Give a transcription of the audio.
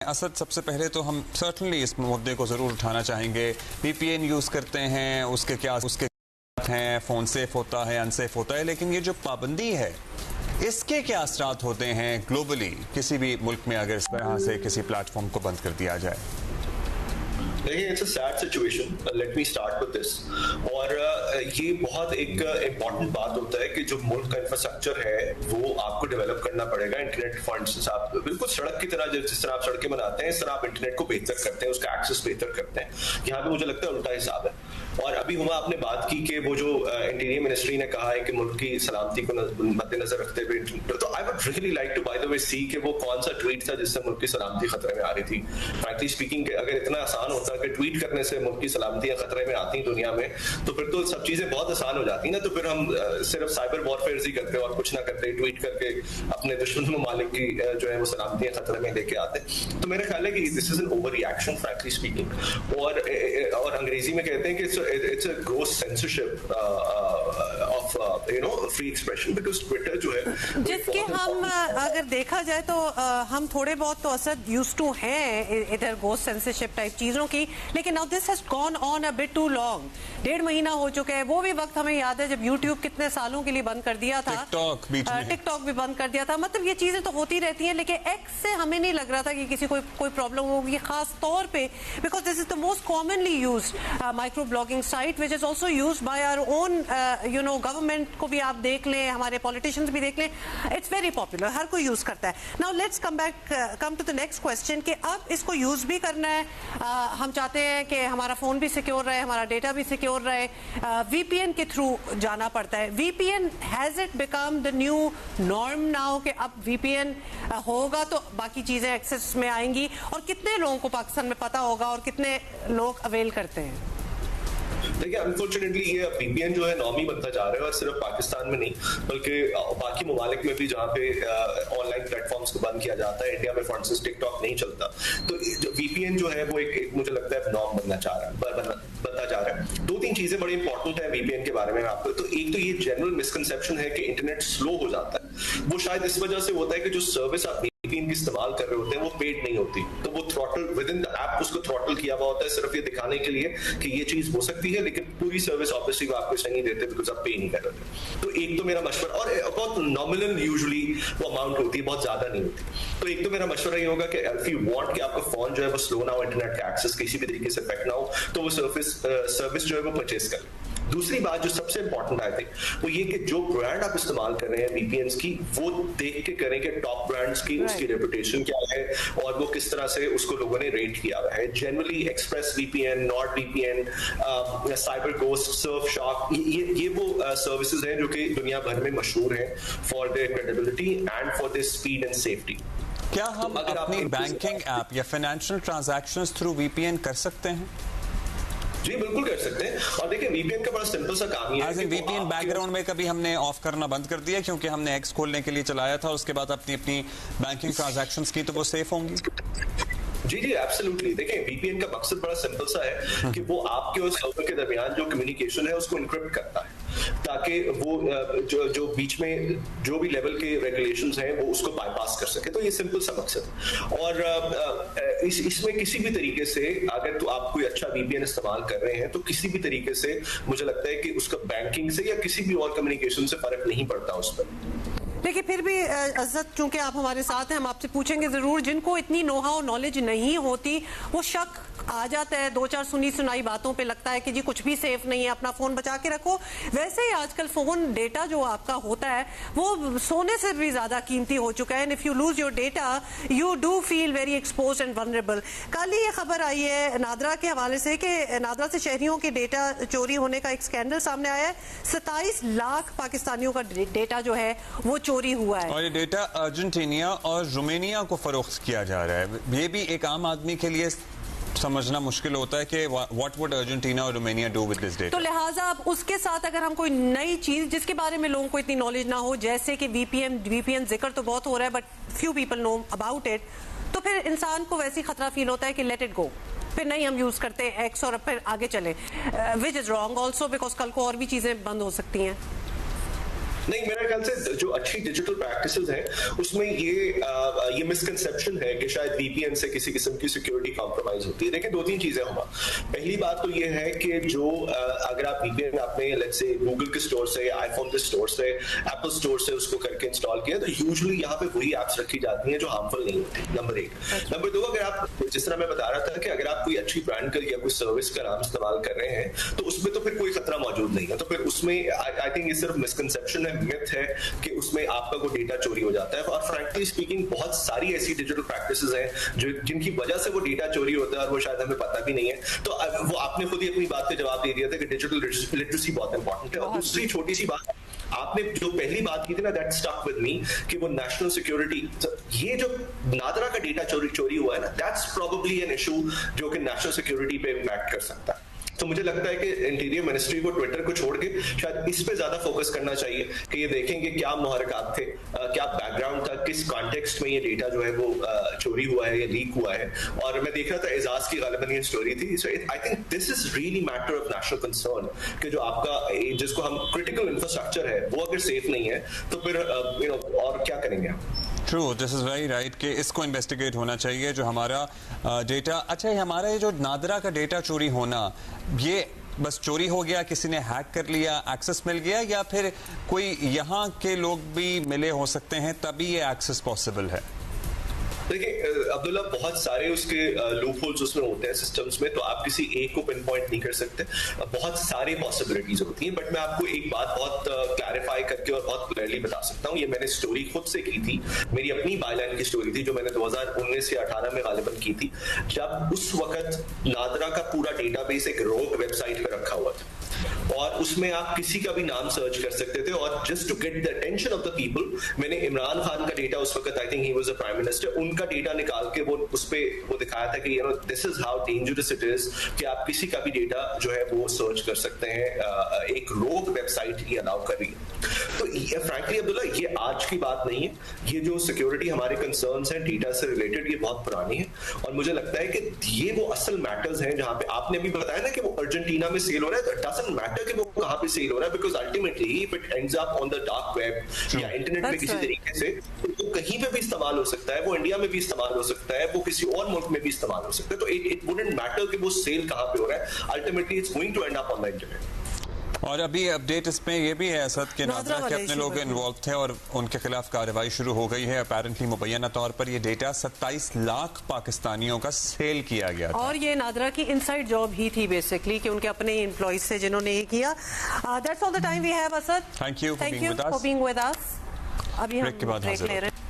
असद, सबसे पहले तो हम सर्टनली इस मुद्दे को ज़रूर उठाना चाहेंगे। वीपीएन यूज़ करते हैं, उसके हैं, फ़ोन सेफ होता है, अनसेफ होता है, लेकिन ये जो पाबंदी है इसके क्या असरात होते हैं ग्लोबली किसी भी मुल्क में अगर इस तरह से किसी प्लेटफॉर्म को बंद कर दिया जाए? देखिए, it's a sad situation, let me start with this. और ये बहुत एक इम्पॉर्टेंट बात होता है कि जो मुल्क का इंफ्रास्ट्रक्चर है वो आपको डेवलप करना पड़ेगा। इंटरनेट फंड्स आप बिल्कुल सड़क की तरह, जिस तरह आप सड़कें बनाते हैं इस तरह आप इंटरनेट को बेहतर करते हैं, उसका एक्सेस बेहतर करते हैं। यहाँ पे मुझे लगता है उल्टा हिसाब है। और अभी हुआ आपने बात की कि वो जो इंटीरियर मिनिस्ट्री ने कहा है कि मुल्क की सलामती को मद्देनजर रखते हुए, तो I would really like to by the way see कि वो कौन सा ट्वीट था जिससे मुल्क की सलामती खतरे में आ रही थी। फ्रैंकली स्पीकिंग, अगर इतना आसान होता कि ट्वीट करने से मुल्क की सलामती खतरे में आती दुनिया में, तो फिर तो सब चीजें बहुत आसान हो जाती ना। तो फिर हम सिर्फ साइबर वॉरफेयर ही करते और कुछ ना करते, ट्वीट करके अपने दुश्मन ममालिक की जो है वो सलामती खतरे में लेके आते। तो मेरा ख्याल है कि this is an over reaction, frankly speaking. और अंग्रेजी में कहते हैं कि it's a gross censorship of free expression, because Twitter जो है जिसके हम अगर देखा जाए तो हम थोड़े बहुत तो असद यूज्ड टू हैं इधर gross censorship टाइप चीजों की, लेकिन now this has gone on a bit too long। 1.5 महीना हो चुका है। वो भी वक्त हमें याद है जब YouTube कितने सालों के लिए बंद कर दिया था, टिकटॉक भी बंद कर दिया था। मतलब ये चीजें तो होती रहती हैं, लेकिन एक्स से हमें नहीं लग रहा था कि किसी को कोई प्रॉब्लम होगी, खास तौर पे because this is the most commonly used micro blogging site which is also used by our own government को भी आप देख लें, हमारे पॉलिटिशियंस भी देख लें, इट्स वेरी पॉपुलर, हर कोई यूज करता है। Now let's come to the next question कि अब इसको यूज भी करना है। हम चाहते हैं कि हमारा फोन भी सिक्योर रहे, हमारा डेटा भी सिक्योर रहे, वीपीएन के थ्रू जाना पड़ता है। VPN has it become the new norm now कि अब वीपीएन होगा तो बाकी चीजें एक्सेस में आएंगी? और कितने लोगों को पाकिस्तान में पता होगा और कितने लोग अवेल करते हैं? देखिए, अनफॉर्चुनेटली ये वीपीएन जो है नॉर्मी बनता जा रहा है, और सिर्फ पाकिस्तान में नहीं बल्कि बाकी ममालिक में भी जहाँ पे ऑनलाइन प्लेटफॉर्म्स को बंद किया जाता है। इंडिया में फॉर इंस्टेंस टिकटॉक नहीं चलता, तो वीपीएन जो है वो एक मुझे लगता है नॉर्म बनता जा रहा है। 2-3 चीजें बड़ी इंपॉर्टेंट है वीपीएन के बारे में आपको। तो एक तो ये जनरल मिसकंसेप्शन है कि इंटरनेट स्लो हो जाता है। वो शायद इस वजह से होता है कि जो सर्विस आप वीपीएन की इस्तेमाल कर रहे होते हैं वो पेड नहीं होती, तो वो throttle with in the app उसको थ्रॉटल किया हुआ होता है, सिर्फ ये दिखाने के लिए कि ये चीज हो सकती है, लेकिन पूरी सर्विस ऑब्वियसली वो आपको नहीं देते बिकॉज आप पे नहीं कर रहे। तो एक तो मेरा मशवरा, और बहुत नॉमिनल यूजुअली वो अमाउंट होती है, बहुत ज्यादा नहीं होती। तो एक तो मेरा मशवरा ये होगा कि इफ यू वांट कि आपका फोन जो है वो स्लो ना हो, इंटरनेट का एक्सेस किसी भी तरीके से इफेक्ट ना हो, तो वो सर्विस जो है वो परचेज करें। दूसरी बात जो सबसे इंपॉर्टेंट आई थिंक वो ये कि जो ब्रांड आप इस्तेमाल कर रहे हैं वीपीएन्स की, वो देख के करें कि टॉप ब्रांड्स की उसकी रेपुटेशन क्या है और वो किस तरह से उसको लोगों ने रेट किया हुआ है। Generally express VPN, Nord VPN, cyber ghost, Surf shock, ये वो सर्विसेज हैं जो कि दुनिया भर में मशहूर हैं for their credibility and for their speed and safety. क्या हम अपनी बैंकिंग ऐप या फाइनेंशियल ट्रांजैक्शंस थ्रू वीपीएन कर सकते हैं? जी बिल्कुल कर सकते हैं। और देखिए, वीपीएन का बड़ा सिंपल सा काम ही है। वीपीएन बैकग्राउंड में कभी हमने ऑफ करना बंद कर दिया क्योंकि हमने एक्स खोलने के लिए चलाया था, उसके बाद अपनी बैंकिंग ट्रांजैक्शंस की, तो वो सेफ होंगी? जी जी एब्सोल्युटली। देखिए, वीपीएन का मकसद बड़ा सिंपल सा है कि वो आपके और सर्वर के दरमियान जो कम्युनिकेशन है उसको इनक्रिप्ट करता है, ताकि वो जो बीच में जो भी लेवल के रेगुलेशंस हैं वो उसको बाईपास कर सके। तो ये सिंपल सा मकसद। और इसमें किसी भी तरीके से अगर तो आप कोई अच्छा वीपीएन इस्तेमाल कर रहे हैं तो किसी भी तरीके से मुझे लगता है कि उसका बैंकिंग से या किसी भी और कम्युनिकेशन से फर्क नहीं पड़ता उस पर। देखिए, फिर भी अज़द, चूंकि आप हमारे साथ हैं, हम आपसे पूछेंगे जरूर। जिनको इतनी नोहा और नॉलेज नहीं होती वो शक आ जाता है, 2-4 सुनी सुनाई बातों पे लगता है कि जी कुछ भी सेफ नहीं है, अपना फोन बचा के रखो। वैसे ही आजकल फोन डेटा जो आपका होता है वो सोने से भी ज्यादा कीमती हो चुका है। If you lose your data you do feel very exposed and vulnerable. कल ही ये खबर आई है नादरा के हवाले से कि नादरा से शहरियों के डेटा चोरी होने का एक स्कैंडल सामने आया है। 27 लाख पाकिस्तानियों का डेटा जो है वो चोरी हुआ है, और ये डेटा अर्जेंटीना और रोमानिया को फरोख्त किया जा रहा है। ये भी एक आम आदमी के लिए समझना मुश्किल होता है कि व्हाट वुड अर्जेंटीना और Romania do with this data. तो लिहाजा अब उसके साथ अगर हम कोई नई चीज जिसके बारे में लोगों को इतनी नॉलेज ना हो, जैसे कि वीपीएन जिक्र तो बहुत हो रहा है but few people know about it, तो फिर इंसान को वैसी खतरा फील होता है कि लेट इट गो, फिर नहीं हम यूज करते एक्स और फिर आगे चले, which is wrong also because कल को और भी चीजें बंद हो सकती हैं। नहीं, मेरे ख्याल से जो अच्छी डिजिटल प्रैक्टिसेस हैं उसमें ये मिसकंसेप्शन है कि शायद वीपीएन से किसी किस्म की सिक्योरिटी कॉम्प्रोमाइज होती है। देखिए, 2-3 चीजें होगा। पहली बात तो ये है कि जो अगर आप वीपीएन आपने लेट्स से गूगल के स्टोर से, आईफोन के स्टोर से, एप्पल स्टोर से उसको करके इंस्टॉल किया, तो यूजुअली यहाँ पे वही एप्स रखी जाती हैं जो हार्मफुल नहीं होती, नंबर 1। नंबर 2, अगर आप, जिस तरह मैं बता रहा था कि अगर आप कोई अच्छी ब्रांड का या कोई सर्विस का नाम इस्तेमाल कर रहे हैं तो उसमें तो फिर कोई खतरा मौजूद नहीं है। तो फिर उसमें आई थिंक ये सिर्फ मिसकंसेप्शन है, मिथ है कि उसमें आपका कोई डेटा चोरी हो जाता है। और फ्रैंकली स्पीकिंग बहुत सारी ऐसी डिजिटल प्रैक्टिसेस हैं जो जिनकी वजह से वो डेटा चोरी होता है और वो शायद हमें पता भी नहीं है। तो वो आपने खुद ही अपनी बात का जवाब दे दिया था कि डिजिटल लिटरेसी बहुत इंपॉर्टेंट है। और दूसरी छोटी सी बात, आपने जो पहली बात की थी ना, दैट स्टक विद मी, कि वो नेशनल सिक्योरिटी, ये जो नादरा का डेटा चोरी हुआ है ना, दैट्स प्रोबेबली एन इशू जो कि नेशनल सिक्योरिटी पे इम्पैक्ट कर सकता है। तो मुझे लगता है कि इंटीरियर मिनिस्ट्री को ट्विटर को छोड़ के शायद इस पे ज्यादा फोकस करना चाहिए कि ये देखेंगे क्या मुहरकात थे, क्या बैकग्राउंड था, किस कॉन्टेक्स्ट में ये डेटा जो है वो चोरी हुआ है या लीक हुआ है। और मैं देख रहा था एजाज की गालिबन ये स्टोरी थी। So I think this is really matter of national concern कि जो आपका जिसको हम क्रिटिकल इंफ्रास्ट्रक्चर है वो अगर सेफ नहीं है तो फिर और क्या करेंगे हम। True, this is very right कि इसको इन्वेस्टिगेट होना चाहिए जो हमारा डेटा। अच्छा, हमारा ये जो नादरा का डेटा चोरी होना, ये बस चोरी हो गया, किसी ने हैक कर लिया, एक्सेस मिल गया, या फिर कोई यहाँ के लोग भी मिले हो सकते हैं तभी ये एक्सेस पॉसिबल है? देखिए अब्दुल्ला, बहुत सारे उसके लूप होल्स उसमें होते हैं सिस्टम्स में, तो आप किसी एक को पिन पॉइंट नहीं कर सकते। बहुत सारी पॉसिबिलिटीज होती हैं। बट मैं आपको एक बात बहुत क्लैरिफाई करके और बहुत क्लियरली बता सकता हूँ। ये मैंने स्टोरी खुद से की थी, मेरी अपनी बायलाइन की स्टोरी थी जो मैंने 2019 या 18 में गालिबन की थी, जब उस वक्त नादरा का पूरा डेटाबेस एक रोग वेबसाइट पे रखा हुआ था और उसमें आप किसी का भी नाम सर्च कर सकते थे। और just to get the attention of the people, मैंने इमरान खान का डेटा, उस वक्त I think he was a prime minister, उनका डेटा निकाल के वो उस पे वो दिखाया था कि you know this is how dangerous it is कि आप किसी का भी डेटा जो है वो सर्च कर सकते हैं। एक रोग वेबसाइट ही अलाउ कर रही है। तो फ्रैंकली अब्दुल्ला, ये आज की बात नहीं है। ये जो सिक्योरिटी हमारे कंसर्न्स हैं डेटा से रिलेटेड, ये बहुत पुरानी है। और मुझे लगता है कि ये वो असल मैटर्स हैं जहां पे आपने भी बताया ना कि वो अर्जेंटीना में सेल हो रहा है, तो डजंट मैटर कि वो कहां पे सेल हो रहा है, because ultimately if it ends up on the dark web या इंटरनेट में किसी तरीके से, तो कहीं पे भी इस्तेमाल हो सकता है। वो इंडिया में भी इस्तेमाल हो सकता है, वो किसी और मुल्क में भी इस्तेमाल हो सकता है। तो इट वुडंट मैटर कि वो सेल कहां पे हो रहा है, ultimately it's going to end up on the internet. और अभी अपडेट इसमें ये भी है असद के नादरा के अपने लोग इन्वॉल्व थे और उनके खिलाफ कार्रवाई शुरू हो गई है। अपेरेंटली मुबैना तौर पर ये डेटा 27 लाख पाकिस्तानियों का सेल किया गया था। और ये नादरा की इनसाइड जॉब ही थी बेसिकली कि उनके अपने एम्प्लॉइज से जिन्होंने ये किया। That's all the time we have Asad. Thank you for being with us. अभी हम ब्रेक ले रहे हैं।